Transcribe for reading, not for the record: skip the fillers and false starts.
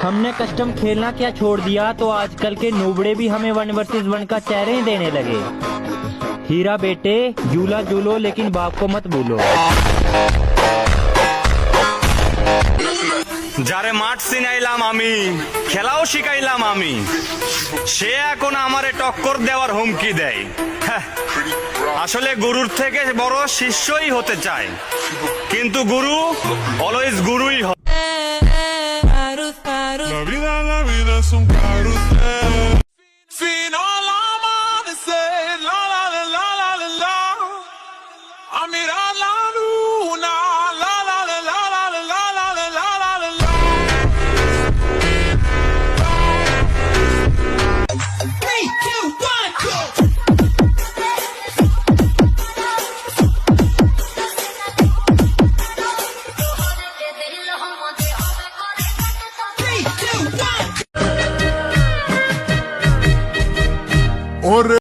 हमने कस्टम खेलना क्या छोड़ दिया तो आजकल के नूबड़े भी हमें 1 वर्सेस 1 का चेहरे देने लगे। हीरा बेटे झूला झूलो लेकिन बाप को मत भूलो। যারে মাঠ চিনাইলাম আমি, খেলাও শিখাইলাম আমি, সে এখন আমারে টক্কর দেওয়ার হুমকি দেয়। আসলে গুরুর থেকে বড় শিষ্যই হতে চায়, কিন্তু গুরু অলওয়েজ গুরুই হয়। La vida es un carrusel. Fino la amanecer, la la la la la la la. A mirar la luna, la la la la la la la la la la la la la. 3, 2, 1, go. Three, two, one.